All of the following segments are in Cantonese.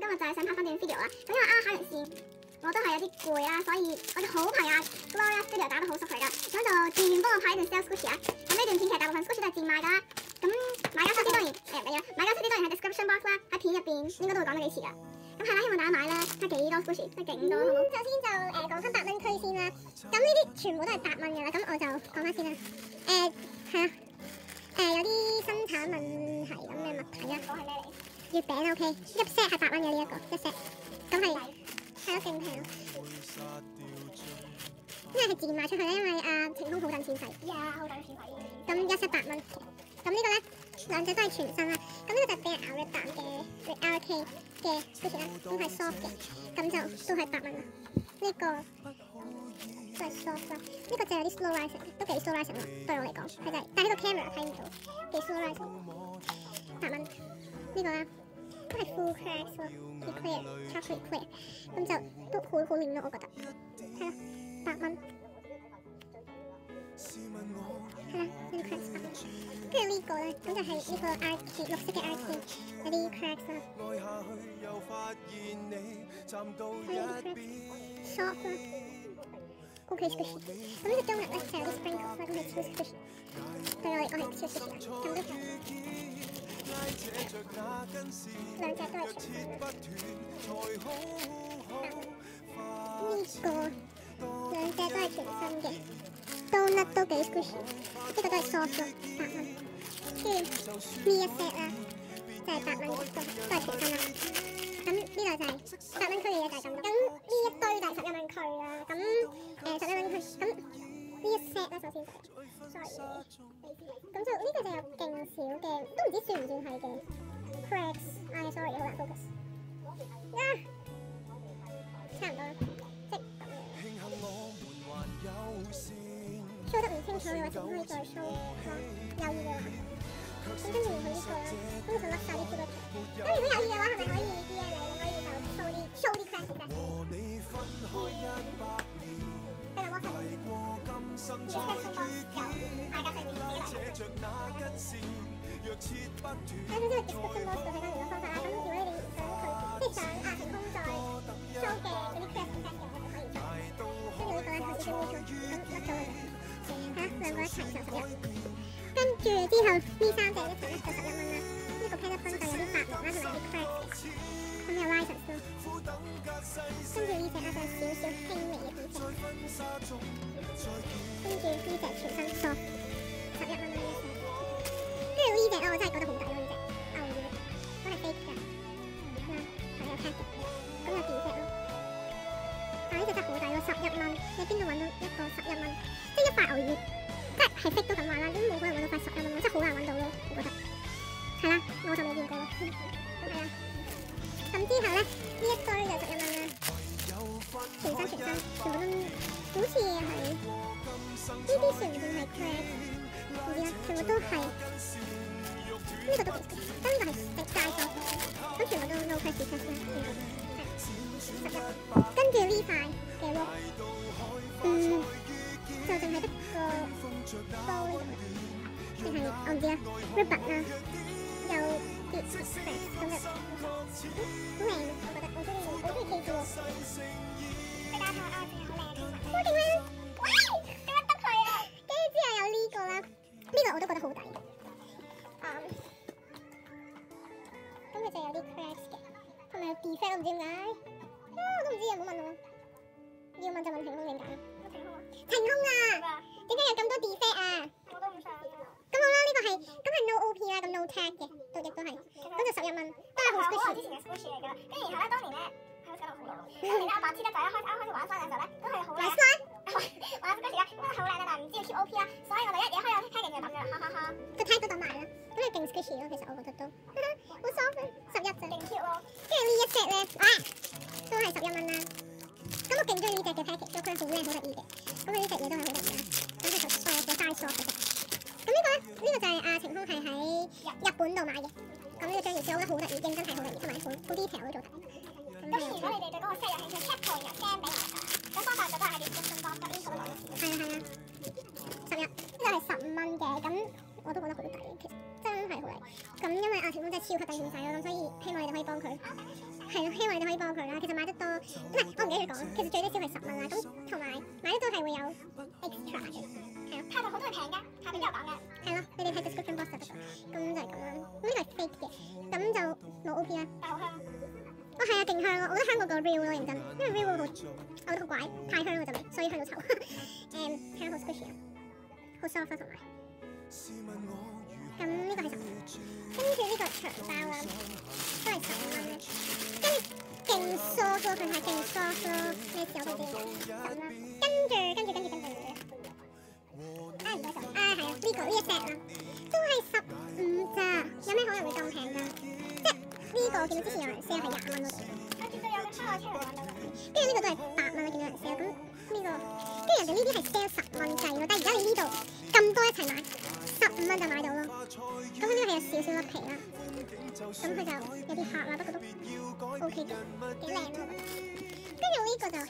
今日就係想拍翻段 video 啦。咁因為考完試，我都係有啲攰啦，所以我嘅好朋友 Gloria Studio 打得好熟佢噶，咁就自願幫我拍呢段 sell squishy 啊。咁呢段片其實大部分 squishy 都係賤賣噶啦。咁買家需知當然唔係啊，買家需知當然係 description box 啦，喺片入邊應該都會講得幾次噶。咁係啦，希望大家買啦，睇幾多 squishy，真係勁多好冇？首先就講翻8蚊區先啦。咁呢啲全部都係8蚊嘅啦，咁我就講翻先啦。係啦。有啲生產問題咁嘅物體啦。嗰係咩嚟？月餅 OK， 一 set 係8蚊嘅呢一個，一 set。咁係咯，勁平。因為係自然賣出去咧，因為晴空好等錢使。呀，好等錢使。咁一 set 8蚊。咁呢個咧，兩隻都係全新啦。咁呢個就係俾人咬一啖嘅 RK 嘅 squishy 啦，咁係 soft 嘅，咁就都係8蚊啦。呢個都係 soft 啦，呢個就有啲 slow rising， 都幾 slow rising 喎，對我嚟講，佢就係，但係呢個 camera 睇唔到，幾 slow rising。8蚊，呢個啦，都係 full cracks 咯 ，clear chocolate clear， 咁就都好靚咯，我覺得，係啦，8蚊。係啦，呢啲 cracks 8蚊。跟住呢個咧，咁就係呢個 RK 綠色嘅 RK， 有啲 cracks 啦。係呢啲 cracks soft 啦。OK squishy， 咁呢個 donut 咧就有啲 sprinkles 啦，咁係超 squishy， 對我嚟講係超 squishy 啦，咁都兩隻都係全新嘅。呢個兩隻都係全新嘅 donut 都幾 squishy， 呢個都係 soft 咯，8蚊。跟住呢一 set 啦，就係8蚊嘅，都係全新啦。咁呢度就係8蚊區嘅嘢就係咁多，咁呢一堆就係11蚊區啦。咁11蚊區，咁呢一 set 咧首先就係 sorry， 咁就呢個就有勁少嘅，都唔知算唔算係嘅 cracks。sorry 好難 focus。差唔多啦，即係咁樣。show 得唔清楚嘅話，就可以再 show 咯，有意嘅話。咁跟住佢呢個啦，咁就甩晒啲 product。咁如果有意嘅話，係咪可以 DM 你？可以就 show 啲 cracks 嘅。跟住 WhatsApp 你 description box 有買家上面自己嚟。咁首先個 description box 度睇翻聯絡方法啦。咁如果你哋想佢，即係想晴空再 show 嘅嗰啲 cracks 嘅，我就可以做。跟住呢個咧係 description box，咁甩咗佢。嚇，兩個一齊就11。跟住之後呢3隻一齊咧就11蚊啦。呢個 pen 就有啲發黃啦，同埋有啲 cracks 嘅。咁有 risers 咯。跟住呢隻咧就有少少輕微嘅變色。跟住呢隻全身 soft， 11蚊啦呢隻。跟住呢隻我真係覺得好抵咯，呢隻牛丸都係 fake 㗎。係有 tag 嘅，咁有變色咯。但係呢隻真係好抵咯，11蚊。你邊度揾到一個11蚊？即係一塊牛丸。即係 fake 都咁買啦，都冇可能揾到塊11蚊咯，真係好難揾到咯，我覺得。係啦，我就未見過咯。係啊。咁之後咧，呢一堆就11蚊啦，全部都好似係呢啲算唔算係 crack？ 唔知啦，全部都係呢個都幾，呢個係食齋貨，咁全部都 no crack test 啦，係11。跟住呢塊嘅喎，就淨係得個玻璃定係我唔知啦 ，ribbon 啦，有啲 cracks 咁就好靚，我覺得我中意記住喎。大家睇下好靚，好勁啦！喂，點解得佢啊？跟住之後有呢個啦，呢個我都覺得好抵。咁佢就有啲 cracks 嘅，同埋有 defect 我唔知點解。我都唔知啊，唔好問我。要問就問晴空點解？晴空啊！點解有咁多 defect 啊？我都唔想。咁好啦，呢個係咁係 no OP 啦，咁 no tag 嘅，都亦都係，咁就11蚊，都係好 squishy。之前嘅 squishy 嚟㗎啦，跟住然後咧，當年咧喺度搞到好耐。當年咧阿白知得仔啱開始玩翻嘅時候咧，都係好靚。玩 squishy 啦，都係好靚嘅，但係唔知要 keep OP 啦，所以我哋一開有 tagging 就抌咗啦，哈哈哈。個 tag 都抌埋啦，咁係勁 squishy 咯，其實我覺得都，好 soft 11啫。勁 cute 咯。跟住呢一 set 咧，都係11蚊啦。咁我勁中意呢隻嘅 package，佢係好靚好得意嘅。咁佢呢隻嘢都係好得意啦。咁佢就嘅 size soft 嘅啫。咁呢個咧，呢個就係晴空係喺日本度買嘅。咁呢個章魚燒我覺得好得意，認真係好得意，同埋好 detail 都做得。咁如果你哋對嗰個 set 有興趣 ，cap 圖然後 send 俾我哋。咁方法就都係喺description box 入邊嗰度攞錢。係啊，11，呢個係15蚊嘅。咁我都覺得好抵，其實真係好抵。咁因為霆鋒真係超級抵錢使咯，咁所以希望你哋可以幫佢。係咯，希望你哋可以幫佢啦。其實買得多，唔係我唔記得講，其實最低消費10蚊啦。咁同埋買得多係會有 extra 嘅，係咯。泰國好多係平㗎，下邊都有講嘅。係咯，你哋睇 description box 就得㗎。咁就係咁啦。咁呢個係 fake 嘅，咁就冇 OP 啦。但好香。哦係啊，勁香咯！我覺得香過個 real 咯，認真，因為 real 好，我覺得好怪，太香嗰陣味，所以香到臭。睇下好 squishy 啊，好 soft 同埋。咁呢個係10蚊，跟住呢個長包啦，都係10蚊。跟住勁 soft 咯，佢係勁 soft 咯，咩時候都知嘅咁啦。跟住。唔該手。係啊，呢一 set 啦，都係15咋，有咩可能會咁平㗎？即係呢個我見到之前有人 sell 係20蚊嗰度。我絕對有嘅，我出嚟揾到啦。跟住呢個都係8蚊啦，見到有人 sell 咁呢個，跟住人哋呢啲係 sell 10蚊計咯，但係而家你呢度咁多一齊買，15蚊就買到咯。咁呢個係有少少甩皮啦，咁佢就有啲黑啦，不過都 OK 嘅，幾靚咯我覺得。跟住呢個就係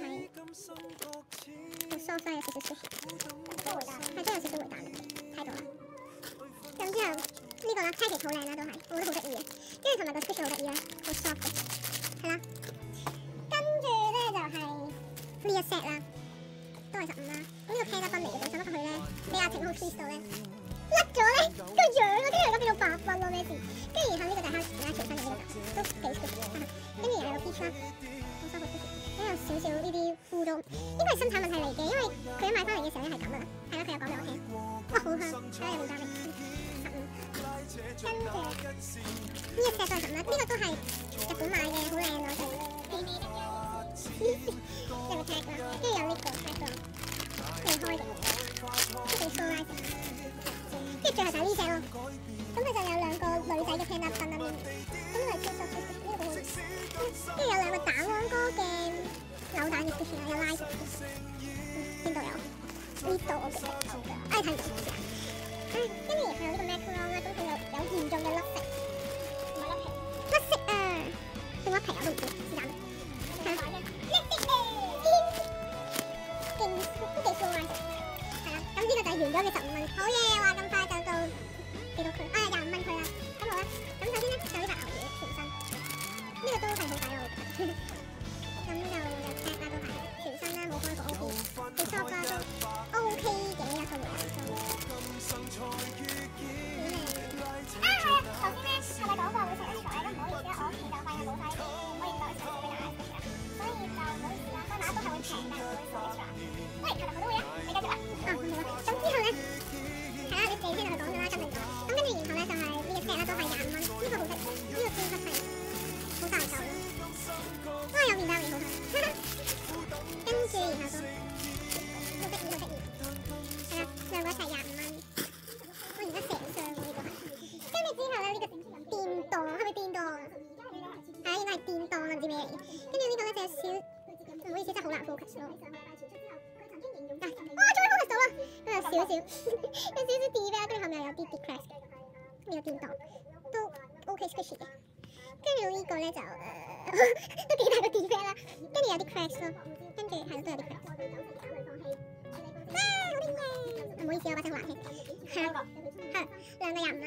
好 soft 有少少 squishy，係真有少少回彈，睇到啦。咁之後呢個啦，車皮好靚啦，都係，我覺得好得意嘅。跟住同埋個 squishy 好得意啦，好 soft 嘅，係啦。跟住咧就係呢一 set 啦，都係15啦。咁呢個 can 得分嚟嘅，使乜佢咧俾阿霆鋒 twist 到咧甩咗咧個樣啊！跟住而家變到8分咯，咩事？跟住然後呢個就係而家全新嘅呢個，都幾 squishy。跟住又有個 peach 啦，好 soft 好 squishy。咁有少少呢啲污糟，應該係生產問題嚟嘅，因為佢一買翻嚟嘅時候咧係咁噶啦。係啦，佢有講俾我聽。哇，好香，睇下有冇加味。跟住呢一 set 都係10啦，呢個都係日本買嘅，好靚啊！有個 tag 啦，跟住有呢個 tag 咯，未開嘅，都幾 show nice。跟住最後就係呢隻咯，咁佢就有兩個女仔嘅 panda 分啦面，咁呢個係超 soft 呢個好，跟住有兩個蛋黃哥嘅扭蛋嘅 squishy 有拉條，邊度有？呢度我記得，睇唔到。跟住然後有呢個 macaron 啦，咁佢有嚴重嘅甩色，唔係甩皮，甩色啊，定甩皮我都唔知，是但。係啊，勁都幾 show nice，係啦，咁呢個就係完咗嘅15蚊，好嘢，話咁快就到幾多佢？25蚊佢啦，咁好啦，咁首先咧就呢塊牛嘢全身，呢個都係好抵我覺得，咁就有 tag 啦都係全身啦，冇開過 OP，好 soft 啦都 OK 嘅一個回彈數。頭先咧係咪講過會食 extra 咧？唔好意思啦，我屋企就快係冇晒，我而家食俾大家食啦，所以就唔好意思啦，買都係會平，但係唔會食 extra。喂，係咪佢都會啊？你繼續啊！好啦，咁之後咧係啦，你哋聽到佢講咗啦，咁明咗。咁跟住然後咧就係呢個 set 啦，都係25蚊，呢個好得意，呢個超級細，好大嚿咯。哇，有麵包味好香。跟住然後就好得意，係啦，兩個一齊25蚊。我而家成箱喎呢個係。跟住之後咧呢個電檔係咪電檔啊？係啊，應該係電檔啊，唔知咩嚟。跟住呢個咧就有少，唔好意思，真係好難 focus 咯。終於 focus 到啦，有少少 defect 啦，跟住後面又有啲 decrease 嘅呢個電檔都 OK squishy 嘅。跟住呢個咧就都幾大個 defect 啦，跟住有啲 cracks 咯，跟住係咯都有啲 cracks。好啲嘢，唔好意思，我把聲好難聽。係啦，兩個25啦。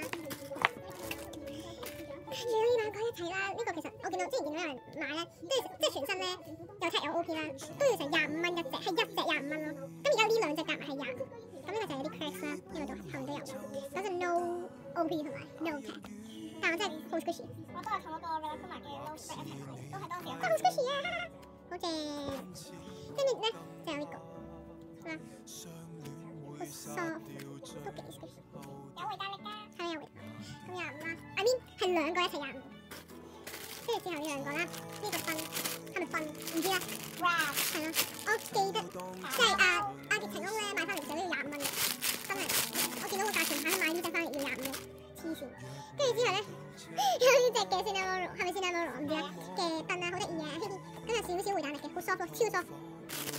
跟住呢兩個一齊啦，呢個其實我見到之前見到有人買咧，即係全身咧有 tag 有 OP 啦，都要成25蚊一隻，係一隻25蚊咯。咁而家呢兩隻夾埋係20，咁呢個就有啲 cracks 啦，因為都後面都有，咁就 no OP 同埋 no tag。但我真係好 squishy，我都係同嗰個 Relaxuma 嘅 low spread 一齊買，都係當時有。好 squishy 啊，好正。跟住咧就有呢個啦，好 soft，都幾 squishy，有回彈力㗎，係咪有回彈？咁25啦，I mean 係兩個一齊25，跟住之後呢兩個啦，呢個分係咪分唔知啦，係咯，我記得即係阿霆鋒咧買翻嚟時候都要25蚊嘅，真係，我見到個價錢牌買呢隻翻嚟要25蚊，黐線。跟住之後咧有呢隻嘅 cinnamon 係咪 cinnamon 唔知啦嘅燈啊，好得意嘅，咁有少少回彈力嘅，好 soft 超 soft，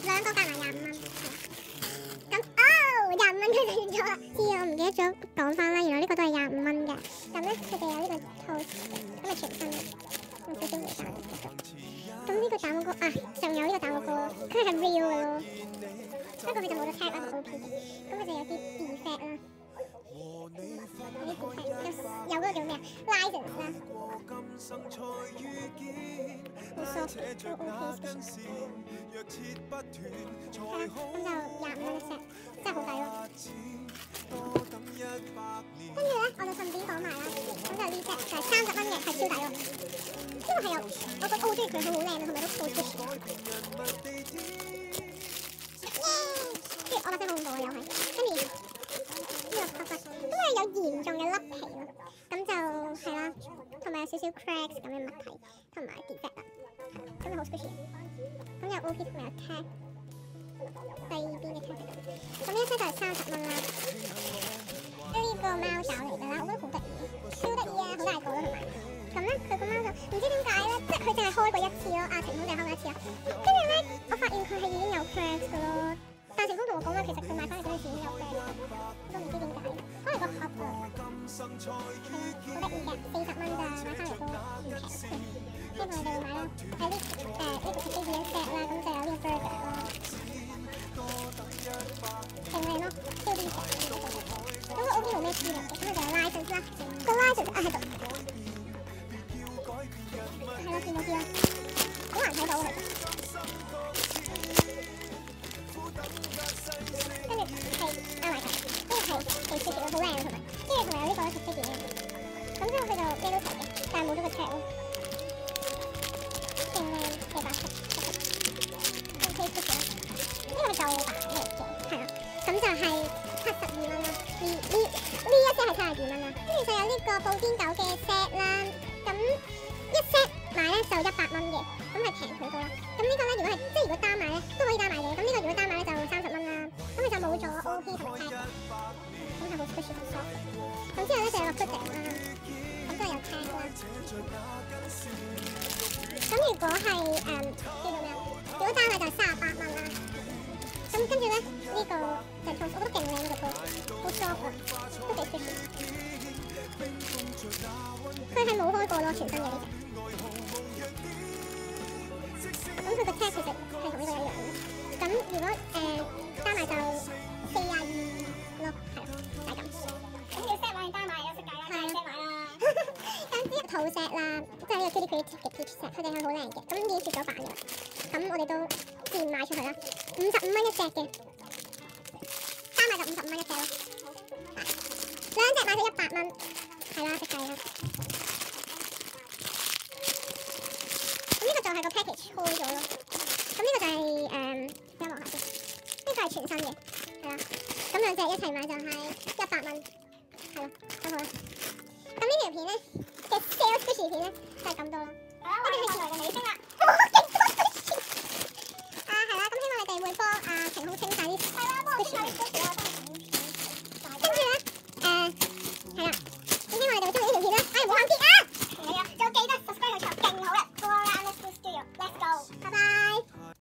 兩個夾埋25蚊。咁25蚊佢就完咗啦，我唔記得咗講翻啦，原來呢個都係25蚊嘅。咁咧佢哋有呢個套嘅，咁係全新嘅，有少少回彈力嘅。咁呢個蛋糕啊，仲有呢個蛋糕，佢係 real 嘅咯，不過佢就冇咗 tag 啦，個 OP 嘅，咁佢就有啲 defect 啦。好 soft 嘅，都 OK 嘅。係，咁就25蚊一 set，真係好抵咯。跟住咧，我就順便講埋啦，咁就呢隻就係30蚊嘅，係超抵咯。因為係有，我覺得我好中意佢，佢好靚啊，同埋都好 squishy。跟住我把聲好恐怖啊，又係。跟住呢個忽忽，因為有嚴重嘅甩皮咯，咁就係啦，同埋有少少 cracks 咁嘅物體，同埋 defect 啦，咁就好 squishy。咁有 OP 同埋有 tag。第二邊嘅 tag 喺度，咁呢一 set 就係30蚊啦。呢個貓爪嚟㗎啦，我覺得好得意，超得意啊，好大個咯同埋。咁咧佢個貓就唔知點解咧，即係佢淨係開過一次咯，晴空淨係開過一次啊。跟住咧，我發現佢係已經有 cracks 㗎咯。但晴空同我講話，其實佢買翻嚟嗰陣時已經有 cracks，我都唔知點解，可能個盒啊。係啦，好得意嘅，40蚊咋，買翻嚟都唔平。希望你哋會買啦。喺呢個出機點 set 啦，咁就有呢個 burger 啦。勁靚咯，超啲石咁個 OP 冇咩資料嘅，咁佢就有 license 啦，個 license 喺度，係咯，見到啲啦，好難睇到其實。跟住係啱埋佢，跟住係地雪條好靚啊，同埋有呢個食飛件嘅，咁之後佢就咩都齊嘅，但係冇咗個 tag 咯，勁靚嘅白色，OK 出咗，呢個係舊版嚟嘅，係啦。咁就係72蚊啦，呢一 set 係72蚊啦，跟住就有呢個布甸狗嘅 set 啦，咁一 set 買咧就100蚊嘅，咁係平好多啦。咁呢個咧如果係即係如果單買咧都可以單買嘅，咁呢個如果單買咧就30蚊啦，咁佢就冇咗 OP 同埋 tag 嘅，咁係好 squishy 好 soft。咁之後咧就有個 pudding 啦，咁都係有 tag 啦。咁如果係叫做咩啊？如果單買就係38蚊啦。咁跟住咧，呢個就係我覺得勁靚呢個波，好 soft 啊，都幾 squishy。佢係冇開過咯，全新嘅呢隻。咁佢個 tag 其實係同呢個一樣嘅。咁如果單買就42咯，係咯，就係咁。咁要 set 買定單買有識計啦，梗係 set 買啦。咁之後套 set 啦，即係呢個 Kitty Creative 嘅 Peach set，佢哋係好靚嘅，咁已經絕咗版嘅啦。咁我哋都自然賣出去啦，55蚊一隻嘅，單買就55蚊一隻咯，兩隻買就100蚊，係啦，識計啦。咁呢個就係個 package 開咗咯，咁呢個就係等我望下先，呢個係全新嘅，係啦，咁兩隻一齊買就係100蚊，係咯，咁好啦。咁呢條片咧嘅 sales squishy 片咧就係咁多啦，呢條係來嘅尾聲啦。